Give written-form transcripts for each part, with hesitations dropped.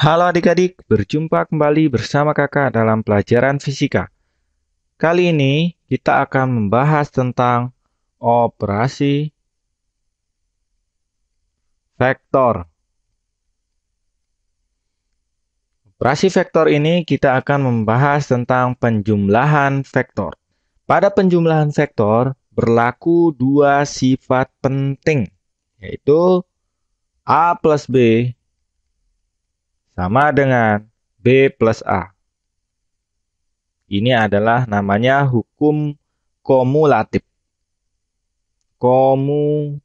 Halo adik-adik, berjumpa kembali bersama kakak dalam pelajaran fisika. Kali ini kita akan membahas tentang operasi vektor. Operasi vektor ini kita akan membahas tentang penjumlahan vektor. Pada penjumlahan vektor berlaku dua sifat penting, yaitu A plus B sama dengan B plus A. Ini adalah namanya hukum kumulatif. Kumulatif.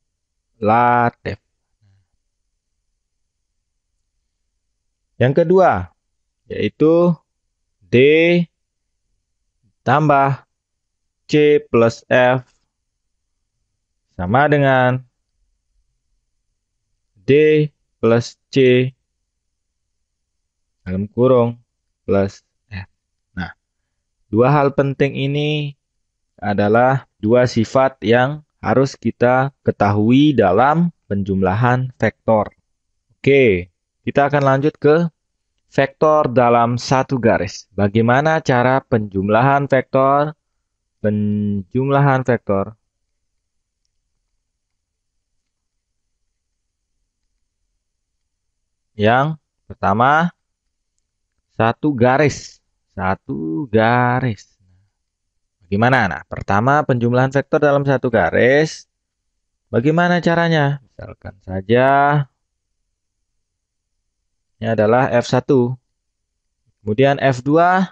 Yang kedua, yaitu D tambah C plus F sama dengan D plus C dalam kurung plus F. Nah, dua hal penting ini adalah dua sifat yang harus kita ketahui dalam penjumlahan vektor. Oke, kita akan lanjut ke vektor dalam satu garis. Bagaimana cara penjumlahan vektor? Yang pertama, satu garis. Bagaimana? Nah, pertama penjumlahan vektor dalam satu garis. Bagaimana caranya? Misalkan saja ini adalah F1. Kemudian F2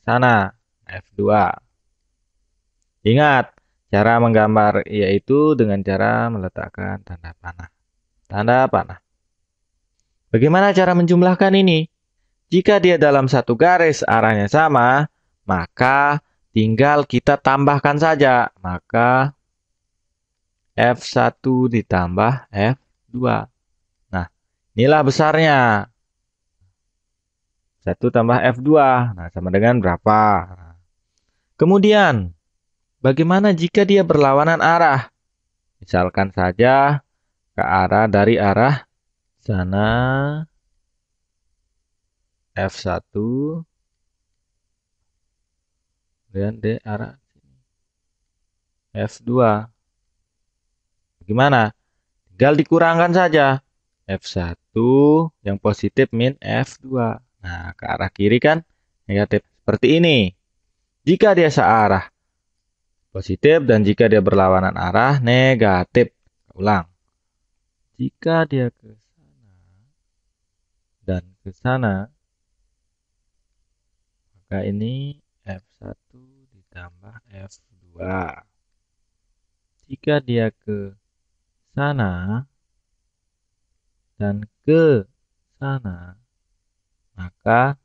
sana, F2. Ingat, cara menggambar yaitu dengan cara meletakkan tanda panah. Tanda panah. Bagaimana cara menjumlahkan ini? Jika dia dalam satu garis arahnya sama, maka tinggal kita tambahkan saja. Maka F1 ditambah F2. Nah, inilah besarnya. 1 tambah F2. Nah, sama dengan berapa? Kemudian, bagaimana jika dia berlawanan arah? Misalkan saja dari arah sana F1 dan di arah F2. Bagaimana? Tinggal dikurangkan saja. F1 yang positif min F2. Nah, ke arah kiri kan negatif. Seperti ini. Jika dia searah positif dan jika dia berlawanan arah negatif. Ulang. Jika dia ke sana dan ke sana, maka ini F1 ditambah F2. Jika dia ke sana dan ke sana, maka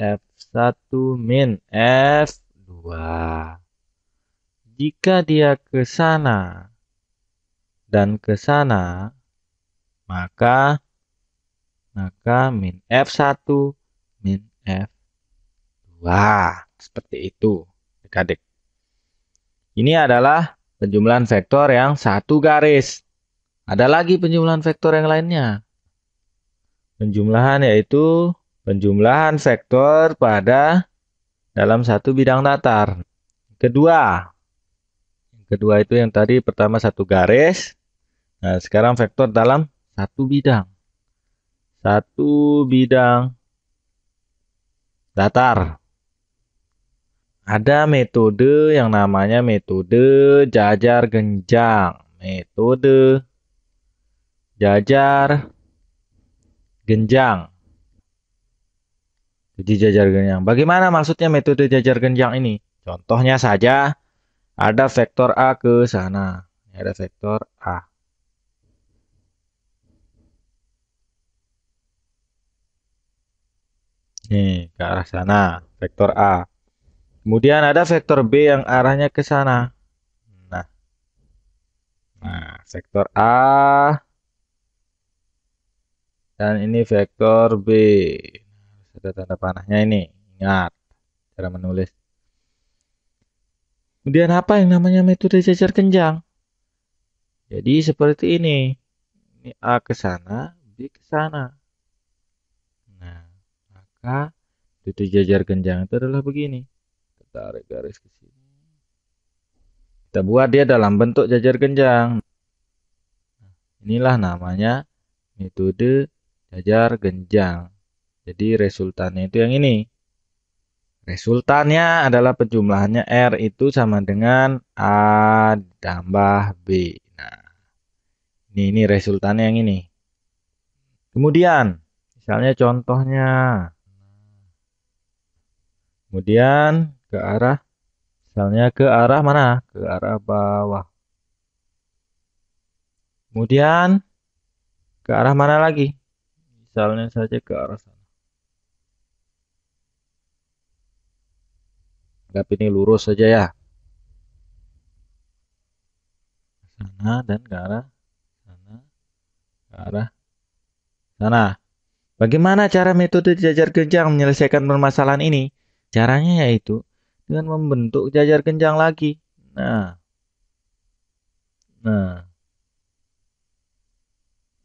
F1 min F2. Jika dia ke sana dan ke sana, maka min F1 min F2. Seperti itu, adik-adik. Ini adalah penjumlahan vektor yang satu garis. Ada lagi penjumlahan vektor yang lainnya. Penjumlahan yaitu penjumlahan vektor dalam satu bidang datar. Kedua itu yang tadi pertama satu garis. Nah, sekarang vektor dalam satu bidang. Satu bidang datar. Ada metode yang namanya metode jajar genjang. Metode jajar genjang. Jadi jajar genjang. Bagaimana maksudnya metode jajar genjang ini? Contohnya saja, ada vektor A ke sana. Ada vektor A. Nih, ke arah sana. Vektor A. Kemudian ada vektor B yang arahnya ke sana. Nah, vektor A. Dan ini vektor B. Ada tanda panahnya ini. Ingat cara menulis. Kemudian apa yang namanya metode jajar genjang? Jadi seperti ini. Ini A ke sana, B ke sana. Nah, maka titik jajar genjang itu adalah begini. Kita tarik garis ke sini. Kita buat dia dalam bentuk jajar genjang. Inilah namanya metode jajar genjang. Jadi resultannya itu yang ini. Resultannya adalah penjumlahannya R itu sama dengan A tambah B. Nah, ini resultannya yang ini. Kemudian, misalnya contohnya. Kemudian ke arah, misalnya ke arah mana? Ke arah bawah. Kemudian ke arah mana lagi? Misalnya saja ke arah sana. Anggap ini lurus saja ya. Sana dan ke arah sana, ke arah sana. Bagaimana cara metode jajar genjang menyelesaikan permasalahan ini? Caranya yaitu dengan membentuk jajar genjang lagi. Nah,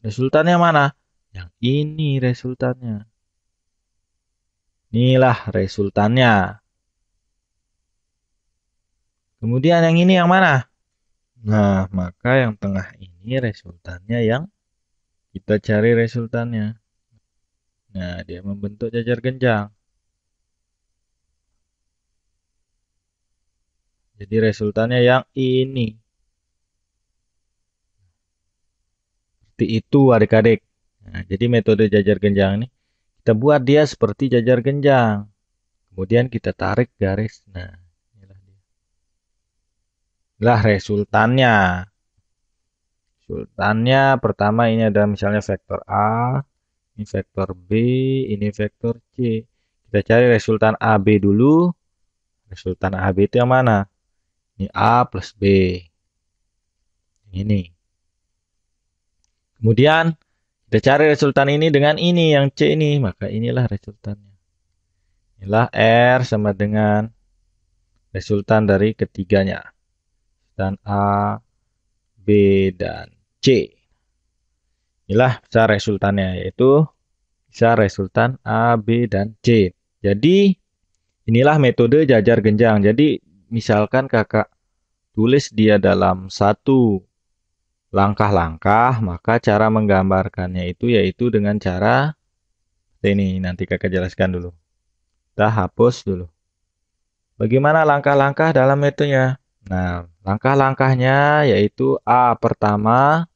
resultannya mana? Yang ini resultannya. Inilah resultannya. Kemudian yang ini yang mana? Nah, maka yang tengah ini resultannya yang kita cari resultannya. Nah, dia membentuk jajar genjang. Jadi resultannya yang ini. Seperti itu adik-adik. Nah, jadi metode jajar genjang ini kita buat dia seperti jajar genjang. Kemudian kita tarik garis. Nah, inilah dia. Inilah resultannya. Resultannya pertama ini ada misalnya vektor A, ini vektor B, ini vektor C. Kita cari resultan AB dulu. Resultan AB itu yang mana? Ini A plus B. Ini. Kemudian kita cari resultan ini dengan ini yang C ini. Maka inilah resultannya. Inilah R sama dengan resultan dari ketiganya. Dan A, B, dan C. Inilah besar resultannya, yaitu bisa resultan A, B, dan C. Jadi inilah metode jajar genjang. Jadi misalkan kakak tulis dia dalam satu langkah-langkah, maka cara menggambarkannya itu yaitu dengan cara ini. Nanti kakak jelaskan dulu. Kita hapus dulu. Bagaimana langkah-langkah dalam metodenya? Nah, langkah-langkahnya yaitu A pertama,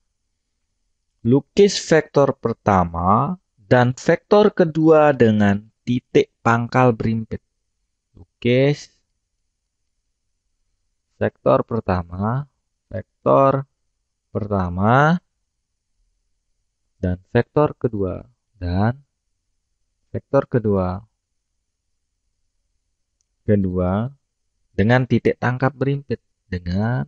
lukis vektor pertama dan vektor kedua dengan titik pangkal berimpit. Lukis vektor pertama, dan vektor kedua, dengan titik tangkap berimpit, berimpit.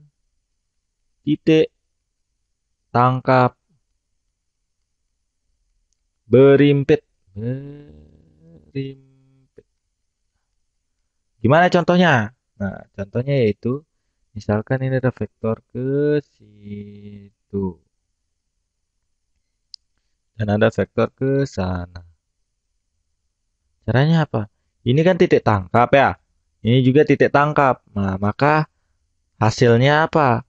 Gimana contohnya? Nah, contohnya yaitu misalkan ini ada vektor ke situ dan ada vektor ke sana. Caranya apa? Ini kan titik tangkap ya. Ini juga titik tangkap. Nah, maka hasilnya apa?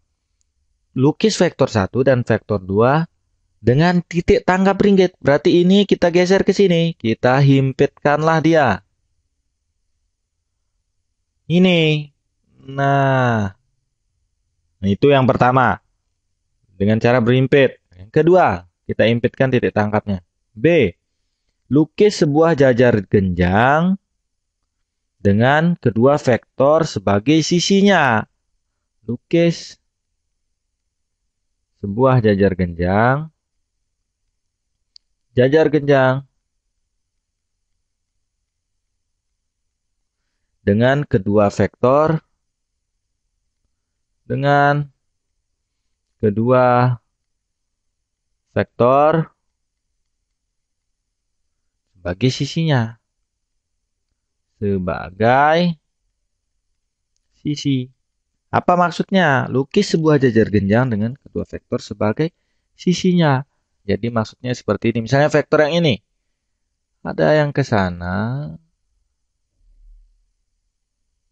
Lukis vektor 1 dan vektor 2 dengan titik tangkap berimpit. Berarti ini kita geser ke sini. Kita himpitkanlah dia. Ini. Nah, itu yang pertama. Dengan cara berimpit. Yang kedua, kita impitkan titik tangkapnya. B. Lukis sebuah jajar genjang dengan kedua vektor sebagai sisinya. Lukis sebuah jajar genjang dengan kedua vektor sebagai sisinya. Sebagai sisi. Apa maksudnya? Lukis sebuah jajar genjang dengan kedua vektor sebagai sisinya. Jadi maksudnya seperti ini. Misalnya vektor yang ini. Ada yang ke sana.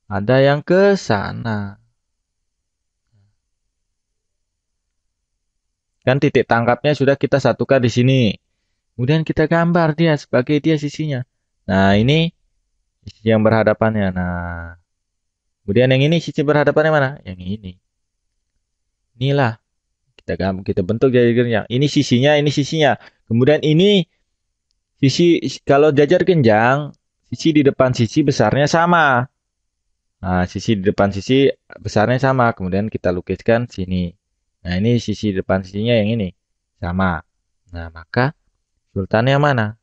Ada yang ke sana. Kan titik tangkapnya sudah kita satukan di sini. Kemudian kita gambar dia sebagai dia sisinya. Nah, ini sisi yang berhadapannya. Nah, kemudian yang ini sisi berhadapannya mana? Yang ini. Inilah kita bentuk jadi genjang. Ini sisinya. Kemudian ini sisi kalau jajar genjang, sisi di depan sisi besarnya sama. Nah, sisi di depan sisi besarnya sama. Kemudian kita lukiskan sini. Nah, ini sisi depan sisinya yang ini sama. Nah, maka sultannya mana?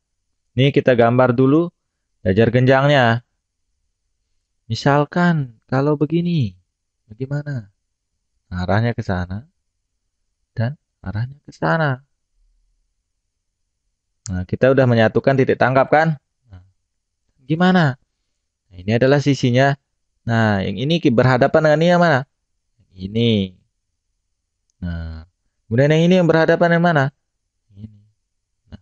Ini kita gambar dulu jajar genjangnya. Misalkan kalau begini, bagaimana? Arahnya ke sana dan arahnya ke sana. Nah, kita udah menyatukan titik tangkap kan? Nah, gimana? Nah, ini adalah sisinya. Nah, yang ini berhadapan dengan ini yang mana? Ini. Nah, kemudian yang ini yang berhadapan dengan mana? Ini. Nah,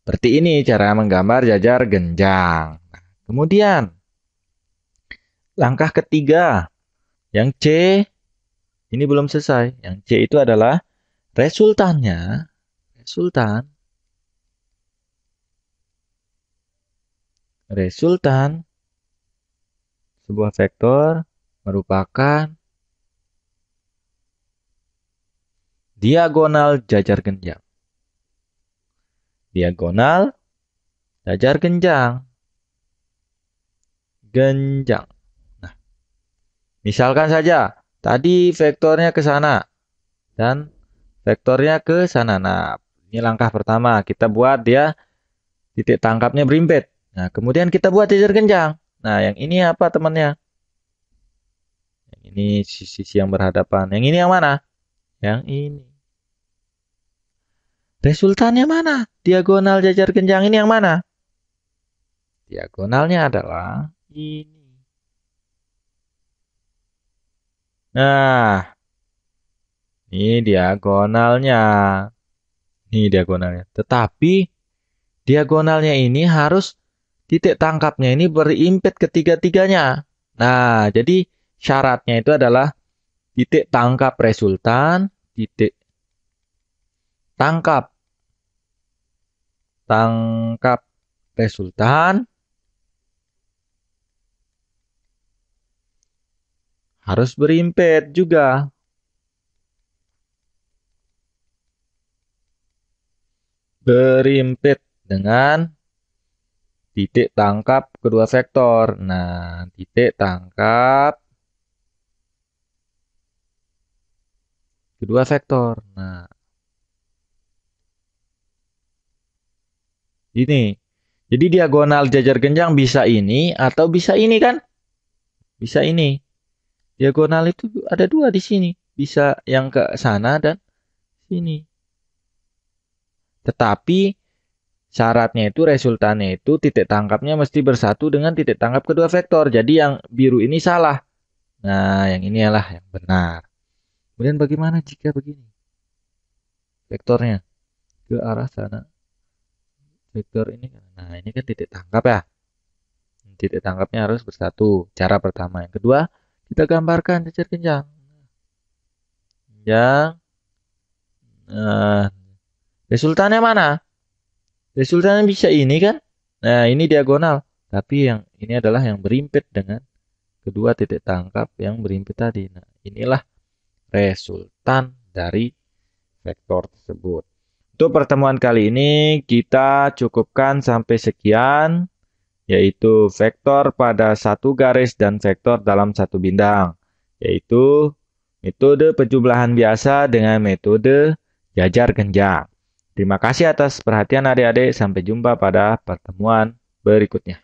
seperti ini cara menggambar jajar genjang. Nah, kemudian langkah ketiga, yang C ini belum selesai. Yang C itu adalah resultannya. Resultan sebuah vektor merupakan diagonal jajar genjang. Diagonal jajar genjang. Nah, misalkan saja tadi vektornya ke sana dan vektornya ke sana. Nah, ini langkah pertama. Kita buat dia titik tangkapnya berimpit. Nah, kemudian kita buat jajar genjang. Nah, yang ini apa temannya? Yang ini sisi yang berhadapan. Yang ini yang mana? Yang ini. Resultannya mana? Diagonal jajar genjang ini yang mana? Diagonalnya adalah ini. Nah, ini diagonalnya. Ini diagonalnya. Tetapi diagonalnya ini harus titik tangkapnya ini berimpit ketiga-tiganya. Nah, jadi syaratnya itu adalah titik tangkap resultan, titik tangkap resultan harus berimpit juga. Berimpit dengan titik tangkap kedua vektor. Nah, titik tangkap kedua vektor. Nah, ini. Jadi diagonal jajar genjang bisa ini atau bisa ini kan? Bisa ini. Diagonal itu ada dua di sini. Bisa yang ke sana dan sini. Tetapi syaratnya itu resultannya itu titik tangkapnya mesti bersatu dengan titik tangkap kedua vektor. Jadi yang biru ini salah. Nah, yang ini adalah yang benar. Kemudian bagaimana jika begini? Vektornya ke arah sana. Vektor ini. Nah, ini kan titik tangkap ya. Titik tangkapnya harus bersatu. Cara pertama. Yang kedua, kita gambarkan jajar genjang. Nah, resultannya mana? Resultannya bisa ini kan? Nah, ini diagonal. Tapi yang ini adalah yang berimpit dengan kedua titik tangkap yang berimpit tadi. Nah, inilah resultan dari vektor tersebut. Untuk pertemuan kali ini kita cukupkan sampai sekian, yaitu vektor pada satu garis dan vektor dalam satu bidang, yaitu metode penjumlahan biasa dengan metode jajar genjang. Terima kasih atas perhatian adik-adik. Sampai jumpa pada pertemuan berikutnya.